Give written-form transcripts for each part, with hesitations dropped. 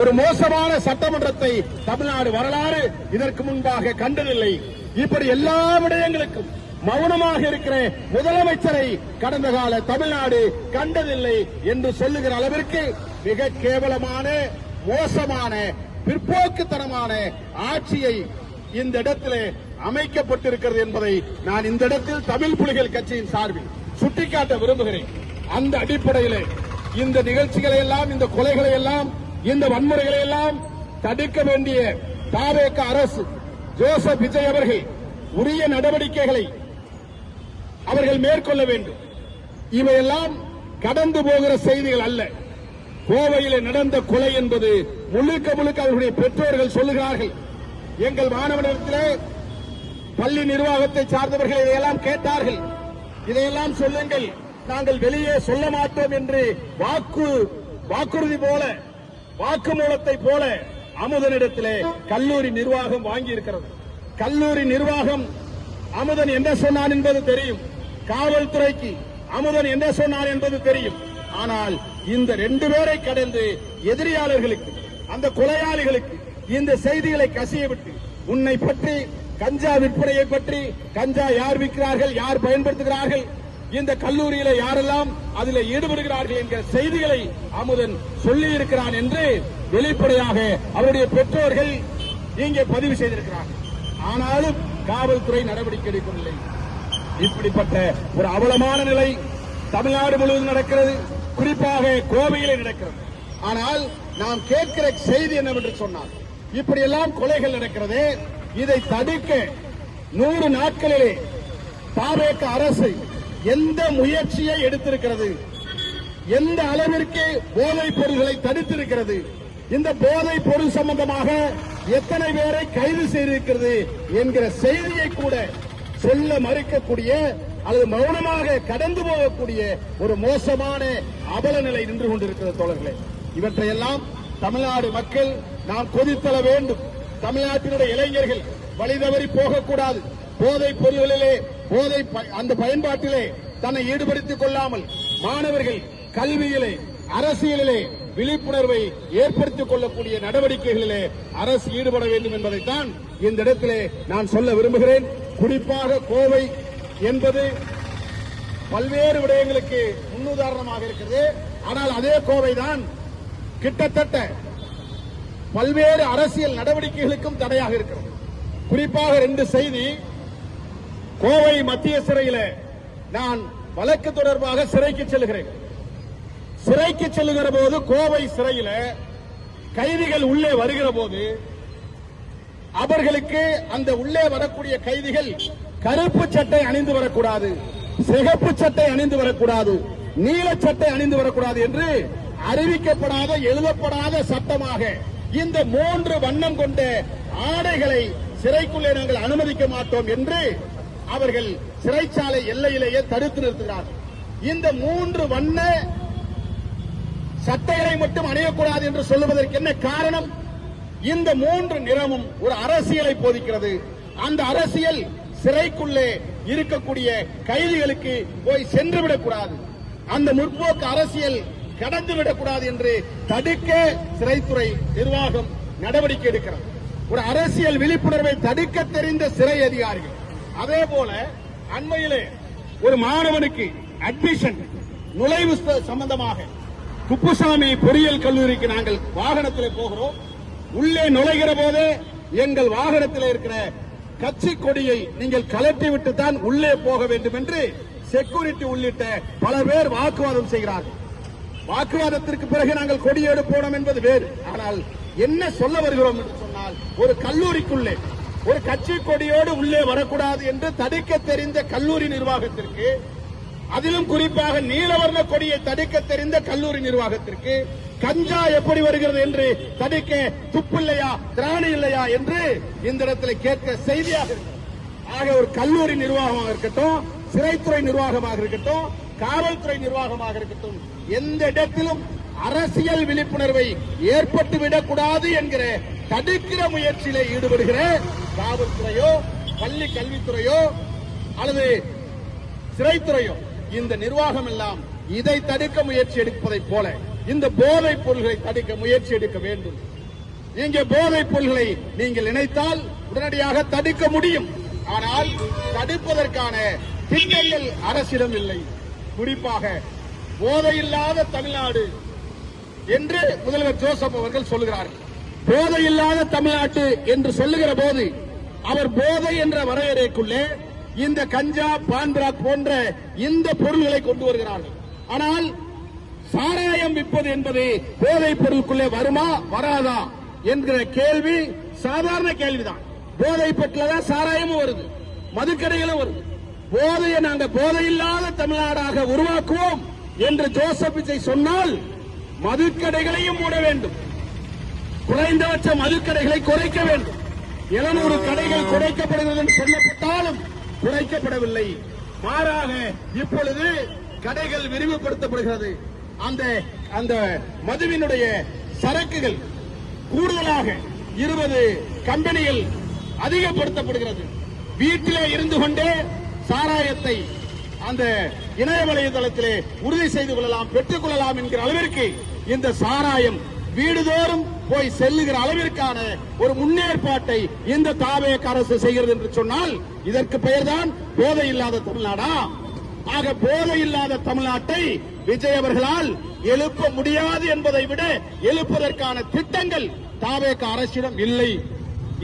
ஒரு மோசமான சட்டமன்றத்தை தமிழ்நாடு வரலாறு இதற்கு முன்பாக கண்டதில்லை. இப்படி எல்லா விடயங்களுக்கும் மௌனமாக இருக்கிற முதலமைச்சரை கடந்த கால தமிழ்நாடு கண்டதில்லை என்று சொல்லுகிற அளவிற்கு மிக கேவலமான, மோசமான, பிற்போக்குத்தனமான ஆட்சியை இந்த இடத்திலே அமைக்கப்பட்டிருக்கிறது என்பதை நான் இந்த இடத்தில் தமிழ் புலிகள் கட்சியின் சார்பில் சுட்டிக்காட்ட விரும்புகிறேன். அந்த அடிப்படையில் இந்த நிகழ்ச்சிகளை எல்லாம், இந்த கொலைகளை எல்லாம், இந்த வன்முறைகளை எல்லாம் தடுக்க வேண்டிய தாவேக அரசு, ஜோசப் விஜய் அவர்கள் உரிய நடவடிக்கைகளை அவர்கள் மேற்கொள்ள வேண்டும். இவையெல்லாம் கடந்து போகிற செய்திகள் அல்ல. கோவையில் நடந்த கொலை என்பது முழுக்க முழுக்க அவர்களுடைய பெற்றோர்கள் சொல்லுகிறார்கள். எங்கள் மாணவனிடத்திலே பள்ளி நிர்வாகத்தை சார்ந்தவர்கள் இதையெல்லாம் கேட்டார்கள். இதையெல்லாம் சொல்லுங்கள், நாங்கள் வெளியே சொல்ல மாட்டோம் என்று வாக்குறுதி போல, வாக்குமூலத்தை போல அமுதனிடத்திலே கல்லூரி நிர்வாகம் வாங்கி இருக்கிறது. கல்லூரி நிர்வாகம் அமுதன் என்ன சொன்னான் என்பது தெரியும், காவல்துறைக்கு அமுதன் என்ன சொன்னான் என்பது தெரியும். ஆனால் இந்த 2 பேரை கடந்து எதிரியாளர்களுக்கு, அந்த கொலையாளிகளுக்கு இந்த செய்திகளை கசிய விட்டு, உன்னை பற்றி, கஞ்சா விற்பனையை பற்றி, கஞ்சா யார் விற்கிறார்கள், யார் பயன்படுத்துகிறார்கள், இந்த கல்லூரியில யாரெல்லாம் அதில் ஈடுபடுகிறார்கள் என்கிற செய்திகளை அமுதன் சொல்லி இருக்கிறான் என்று வெளிப்படையாக அவருடைய பெற்றோர்கள் இங்கே பதிவு செய்திருக்கிறார்கள். ஆனாலும் காவல்துறை நடவடிக்கை எடுக்கவில்லை. இப்படிப்பட்ட ஒரு அவலமான நிலை தமிழ்நாடு முழுவதும் நடக்கிறது, குறிப்பாக கோவையிலே நடக்கிறது. ஆனால் நாம் கேட்கிற செய்தி என்னவென்று சொன்னால், இப்படியெல்லாம் கொலைகள் நடக்கிறது. இதை தடுக்க 100 நாட்களிலே தாவேக அரசு எந்த முயற்சியை எடுத்திருக்கிறது, எந்த அளவிற்கு போதைப் பொருள்களை தடுத்திருக்கிறது, இந்த போதைப் பொருள் சம்பந்தமாக எத்தனை பேரை கைது செய்திருக்கிறது என்கிற செய்தியை கூட சொல்ல மறுக்கக்கூடிய அல்லது மௌனமாக கடந்து போகக்கூடிய ஒரு மோசமான அவல நிலை நின்று கொண்டிருக்கிறது தோழர்களே. இவற்றையெல்லாம் தமிழ்நாடு மக்கள் நாம் கொதித்தள வேண்டும். தமிழ்நாட்டினுடைய இளைஞர்கள் வழிதவறி போகக்கூடாது. போதைப் பொருள்களிலே, அந்த பயன்பாட்டிலே தன்னை ஈடுபடுத்திக் கொள்ளாமல் மாணவர்கள் கல்வியிலே, அரசியலிலே விழிப்புணர்வை ஏற்படுத்திக் கொள்ளக்கூடிய நடவடிக்கைகளிலே அரசு ஈடுபட வேண்டும் என்பதைத்தான் இந்த இடத்திலே நான் சொல்ல விரும்புகிறேன். குறிப்பாக கோவை என்பது பல்வேறு விடயங்களுக்கு முன்னுதாரணமாக இருக்கிறது. ஆனால் அதே கோவைதான் கிட்டத்தட்ட பல்வேறு அரசியல் நடவடிக்கைகளுக்கும் தடையாக இருக்கிறது. குறிப்பாக 2 செய்தி. கோவை மத்திய சிறையில் நான் வழக்கு தொடர்பாக சிறைக்கு செல்கிறேன். சிறைக்கு செல்லுகிற போது கோவை சிறையில் கைதிகள் உள்ளே வருகிற போது அவர்களுக்கு அந்த உள்ளே வரக்கூடிய கைதிகள் கருப்பு சட்டை அணிந்து வரக்கூடாது, சிகப்பு சட்டை அணிந்து வரக்கூடாது, நீல சட்டை அணிந்து வரக்கூடாது என்று அறிவிக்கப்படாத, எழுதப்படாத சட்டமாக இந்த 3 வண்ணம் கொண்ட ஆடைகளை சிறைக்குள்ளே நாங்கள் அனுமதிக்க மாட்டோம் என்று அவர்கள் சிறைச்சாலை எல்லையிலேயே தடுத்து நிறுத்துகிறார்கள். இந்த 3 வண்ண சட்டைகளை மட்டும் அணியக்கூடாது என்று சொல்லுவதற்கு என்ன காரணம்? இந்த 3 நிறமும் ஒரு அரசியலை போதிக்கிறது. அந்த அரசியல் சிறைக்குள்ளே இருக்கக்கூடிய கைதிகளுக்கு போய் சென்றுவிடக்கூடாது, அந்த முற்போக்கு அரசியல் கடந்துவிடக்கூடாது என்று தடுக்க சிறைத்துறை நிர்வாகம் நடவடிக்கை எடுக்கிறது. ஒரு அரசியல் விழிப்புணர்வை தடுக்க தெரிந்த சிறை அதிகாரிகள். அதே போல அண்மையிலே ஒரு மாணவனுக்கு அட்மிஷன், நுழைவு சம்பந்தமாக குப்புசாமி பொறியியல் கல்லூரிக்கு நாங்கள் வாகனத்தில் போகிறோம். உள்ளே நுழைகிற போதே எங்கள் வாகனத்தில் இருக்கிற கட்சி கொடியை நீங்கள் கலட்டிவிட்டு தான் உள்ளே போக வேண்டும் என்று செக்யூரிட்டி உள்ளிட்ட பல பேர் வாக்குவாதம் செய்கிறார்கள். வாக்குவாதத்திற்கு பிறகு நாங்கள் கொடி எடுப்போம் என்பது வேறு. ஆனால் என்ன சொல்ல வருகிறோம் என்று சொன்னால், ஒரு கல்லூரிக்குள்ளே ஒரு கட்சி கொடியோடு உள்ளே வரக்கூடாது என்று தடுக்க தெரிந்த கல்லூரி நிர்வாகத்திற்கு, அதிலும் குறிப்பாக நீலவர்ண கொடியை தடுக்க தெரிந்த கல்லூரி நிர்வாகத்திற்கு கஞ்சா எப்படி வருகிறது என்று தடுக்க துப்பில்லையா, திராணி இல்லையா என்று இந்த இடத்தில் கேட்க செய்தியாக இருக்கிறது. ஆக ஒரு கல்லூரி நிர்வாகமாக இருக்கட்டும், சிறைத்துறை நிர்வாகமாக இருக்கட்டும், காவல்துறை நிர்வாகமாக இருக்கட்டும், எந்த இடத்திலும் அரசியல் விழிப்புணர்வை ஏற்பட்டுவிடக்கூடாது என்கிற தடுக்கிற முயற்சியிலே ஈடுபடுகிற காவல்துறையோ, பள்ளி கல்வித்துறையோ அல்லது சிறைத்துறையோ, இந்த நிர்வாகம் எல்லாம் இதை தடுக்க முயற்சி எடுப்பதைப் போல இந்த போதைப் பொருள்களை தடுக்க முயற்சி எடுக்க வேண்டும். இங்கே போதைப் பொருள்களை நீங்கள் நினைத்தால் உடனடியாக தடுக்க முடியும். ஆனால் தடுப்பதற்கான திட்டங்கள் அரசிடம் இல்லை. குறிப்பாக போதையில்லாத தமிழ்நாடு என்று முதல்வர் ஜோசப் அவர்கள் சொல்லுகிறார்கள். போதையில்லாத தமிழ்நாட்டு என்று சொல்லுகிற போது அவர் போதை என்ற வரையறைக்குள்ளே இந்த கஞ்சா, பான்பிராக் போன்ற இந்த பொருள்களை கொண்டு வருகிறார்கள். ஆனால் சாராயம் விற்பது என்பது போதைப் பொருளுக்குள்ளே வருமா வராதா என்கிற கேள்வி சாதாரண கேள்விதான். போதை பெற்றதான் சாராயமும் வருது, மதுக்கடைகளும் வருது. போதையை நாங்கள் போதையில்லாத தமிழ்நாடாக உருவாக்குவோம் என்று ஜோசப் விஜய் சொன்னால் மதுக்கடைகளையும் மூட வேண்டும், குறைந்தபட்ச மதுக்கடைகளை குறைக்க வேண்டும். 700 கடைகள் குறைக்கப்படுகிறது என்று சொல்லப்பட்டாலும் குறைக்கப்படவில்லை. மாறாக இப்பொழுது கடைகள் விரிவுபடுத்தப்படுகிறது. அந்த மதுவினுடைய சரக்குகள் கூடுதலாக 20 கம்பெனிகள் அதிகப்படுத்தப்படுகிறது. வீட்டிலே இருந்து கொண்டே சாராயத்தை அந்த இணைய வலைதளத்திலே உறுதி செய்து கொள்ளலாம், பெற்றுக் கொள்ளலாம் என்கிற அளவிற்கு இந்த சாராயம் வீடுதோறும் போய் செல்லுகிற அளவிற்கான ஒரு முன்னேற்பாட்டை இந்த தாவேக அரசு செய்கிறது என்று சொன்னால் இதற்கு பெயர்தான் போதை இல்லாத தமிழ்நாடா? ஆக போதை இல்லாத தமிழ்நாட்டை விஜய் அவர்களால் எழுப்ப முடியாது என்பதை விட எழுப்பதற்கான திட்டங்கள் தாவேக அரசிடம் இல்லை.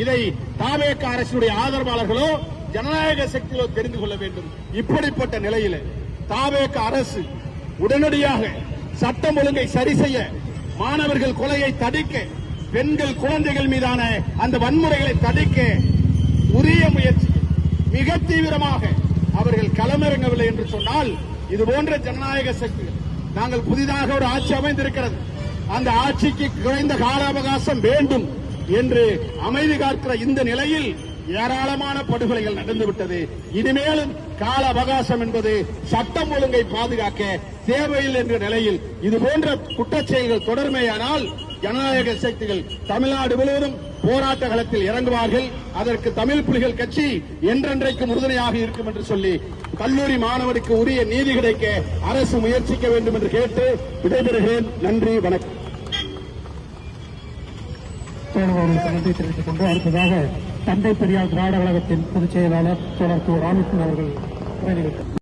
இதை தாவேக அரசுடைய ஆதரவாளர்களோ ஜனநாயக சக்திகளோ தெரிந்து கொள்ள வேண்டும். இப்படிப்பட்ட நிலையில் தாவேக அரசு உடனடியாக சட்டம் ஒழுங்கை சரி செய்ய, மாணவர்கள் கொலையை தடுக்க, பெண்கள் குழந்தைகள் மீதான அந்த வன்முறைகளை தடுக்க உரிய முயற்சி மிக தீவிரமாக அவர்கள் களமிறங்கவில்லை என்று சொன்னால் இதுபோன்ற ஜனநாயக சக்திகள், நாங்கள் புதிதாக ஒரு ஆட்சி அமைந்திருக்கிறது, அந்த ஆட்சிக்கு குறைந்த கால அவகாசம் வேண்டும் என்று அமைதி காக்கிற இந்த நிலையில் ஏராளமான படுகொலைகள் நடந்துவிட்டது. இனிமேலும் கால அவகாசம் என்பது சட்டம் ஒழுங்கை பாதுகாக்க தேவையில்லை என்ற நிலையில் இதுபோன்ற குற்றச்செயல்கள் தொடர்மையானால் ஜனநாயக சக்திகள் தமிழ்நாடு முழுவதும் போராட்ட களத்தில் இறங்குவார்கள். அதற்கு தமிழ் புலிகள் கட்சி என்றென்றைக்கும் உறுதுணையாக இருக்கும் என்று சொல்லி கல்லூரி மாணவருக்கு உரிய நீதி கிடைக்க அரசு முயற்சிக்க வேண்டும் என்று கேட்டு விடைபெறுகிறேன். நன்றி, வணக்கம். நன்றி தெரிவித்துக் கொண்டு அடுத்ததாக தந்தை பெரியார் திராவிட கழகத்தின் பொதுச் செயலாளர் தோழர் ராமகிருஷ்ணன் அவர்கள்